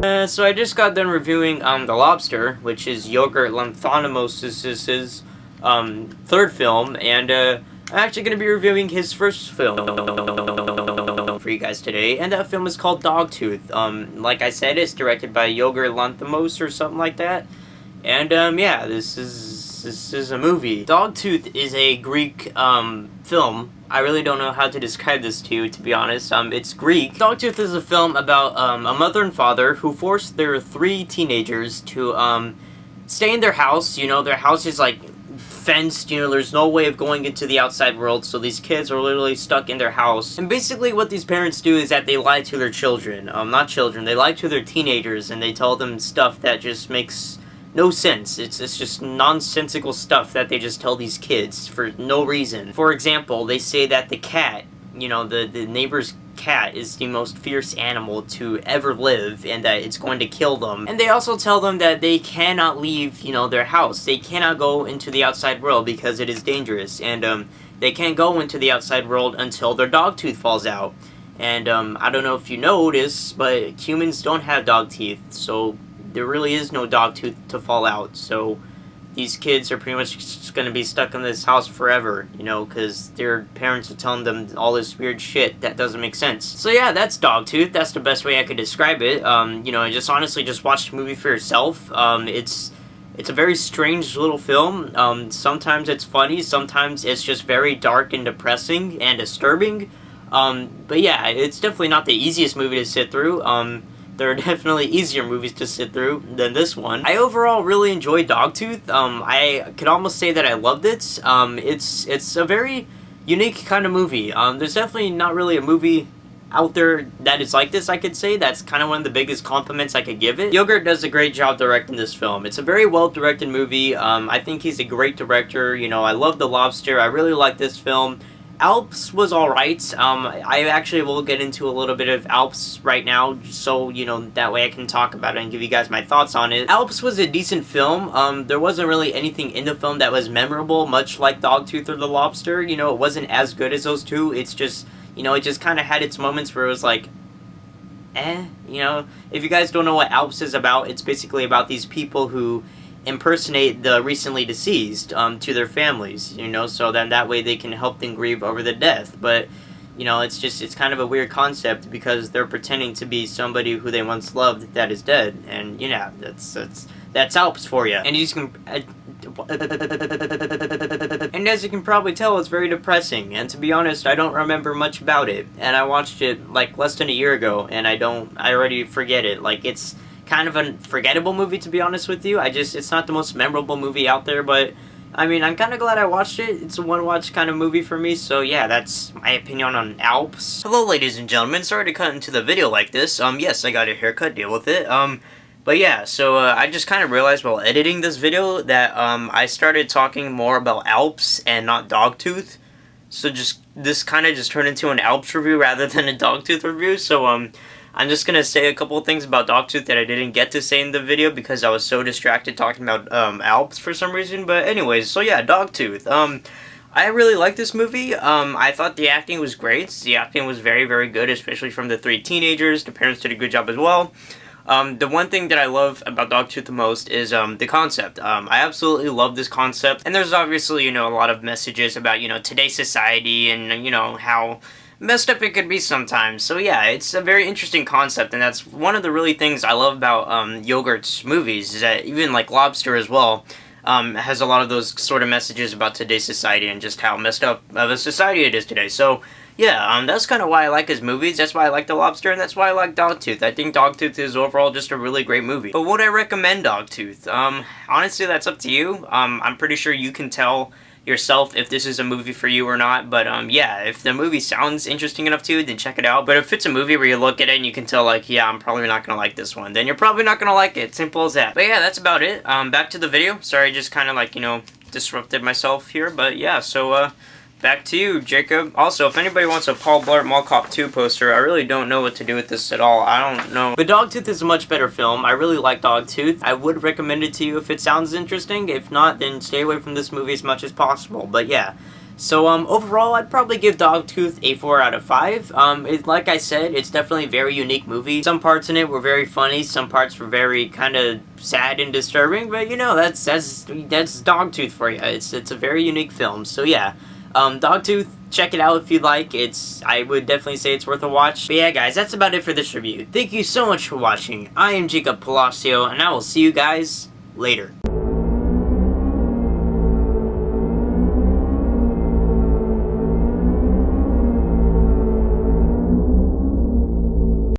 So I just got done reviewing The Lobster, which is Yorgos Lanthimos' third film, and I'm actually going to be reviewing his first film for you guys today, and that film is called Dogtooth. Like I said, it's directed by Yorgos Lanthimos or something like that, and yeah, this is a movie. Dogtooth is a Greek film. I really don't know how to describe this to you, to be honest. It's Greek. Dogtooth is a film about a mother and father who force their 3 teenagers to stay in their house. You know, their house is like fenced, you know, there's no way of going into the outside world, so these kids are literally stuck in their house. And basically what these parents do is that they lie to their children. Not children, they lie to their teenagers, and they tell them stuff that just makes no sense. It's just nonsensical stuff that they just tell these kids for no reason. For example, they say that the cat, you know, the neighbor's cat is the most fierce animal to ever live, and that it's going to kill them. And they also tell them that they cannot leave, you know, their house. They cannot go into the outside world because it is dangerous, and they can't go into the outside world until their dog tooth falls out. And I don't know if you noticed, but humans don't have dog teeth, so there really is no dog tooth to fall out. So these kids are pretty much just going to be stuck in this house forever, you know, because their parents are telling them all this weird shit that doesn't make sense. So yeah, that's Dogtooth. That's the best way I could describe it. You know, just honestly just watch the movie for yourself. It's a very strange little film. Sometimes it's funny, sometimes it's just very dark and depressing and disturbing. But yeah, it's definitely not the easiest movie to sit through. There are definitely easier movies to sit through than this one. I overall really enjoyed Dogtooth. I could almost say that I loved it. It's a very unique kind of movie. There's definitely not really a movie out there that is like this, I could say. That's kind of one of the biggest compliments I could give it. Yorgos does a great job directing this film. It's a very well-directed movie. I think he's a great director. You know, I love The Lobster. I really like this film. Alps was alright. I actually will get into a little bit of Alps right now, so, you know, that way I can talk about it and give you guys my thoughts on it. Alps was a decent film. There wasn't really anything in the film that was memorable, much like Dogtooth or The Lobster. You know, it wasn't as good as those two. It's just, you know, it just kind of had its moments where it was like, you know. If you guys don't know what Alps is about, it's basically about these people who impersonate the recently deceased to their families, you know, so then that way they can help them grieve over the death. But, you know, it's kind of a weird concept because they're pretending to be somebody who they once loved that is dead, and, you know, that's Alps for you. And you can, and as you can probably tell, it's very depressing, and to be honest, I don't remember much about it, and I watched it, like, less than a year ago, and I already forget it. Like, it's kind of a forgettable movie, to be honest with you. It's not the most memorable movie out there, but I mean, I'm kind of glad I watched it. It's a one-watch kind of movie for me, so yeah, that's my opinion on Alps. Hello, ladies and gentlemen. Sorry to cut into the video like this. Yes, I got a haircut, deal with it. But yeah, so I just kind of realized while editing this video that I started talking more about Alps and not Dogtooth. So this kind of just turned into an Alps review rather than a Dogtooth review, so I'm just going to say a couple of things about Dogtooth that I didn't get to say in the video because I was so distracted talking about Alps for some reason. But anyways, so yeah, Dogtooth. I really like this movie. I thought the acting was great. The acting was very, very good, especially from the 3 teenagers. The parents did a good job as well. The one thing that I love about Dogtooth the most is the concept. I absolutely love this concept. And there's obviously, you know, a lot of messages about, you know, today's society and, you know, how messed up it could be sometimes. So yeah, it's a very interesting concept, and that's one of the really things I love about Yorgos movies, is that even like Lobster as well has a lot of those sort of messages about today's society and just how messed up of a society it is today. So yeah, that's kind of why I like his movies. That's why I like The Lobster, and that's why I like Dogtooth. I think Dogtooth is overall just a really great movie. But would I recommend Dogtooth? Honestly, that's up to you. I'm pretty sure you can tell yourself if this is a movie for you or not, but yeah, if the movie sounds interesting enough to you, then check it out. But if it's a movie where you look at it and you can tell, like, yeah, I'm probably not gonna like this one, then you're probably not gonna like it. Simple as that. But yeah, that's about it. Back to the video. Sorry, just kind of like, you know, disrupted myself here, but yeah, so back to you, Jacob. Also, if anybody wants a Paul Blart Mall Cop 2 poster, I really don't know what to do with this at all. I don't know. But Dogtooth is a much better film. I really like Dogtooth. I would recommend it to you if it sounds interesting. If not, then stay away from this movie as much as possible. But yeah, So overall, I'd probably give Dogtooth a 4 out of 5. Like I said, it's definitely a very unique movie. Some parts in it were very funny, some parts were very kind of sad and disturbing, but you know, that's Dogtooth for you. It's a very unique film. So yeah, Dogtooth, check it out if you like. I would definitely say it's worth a watch. But yeah, guys, that's about it for this review. Thank you so much for watching. I am Jacob Palacio, and I will see you guys later.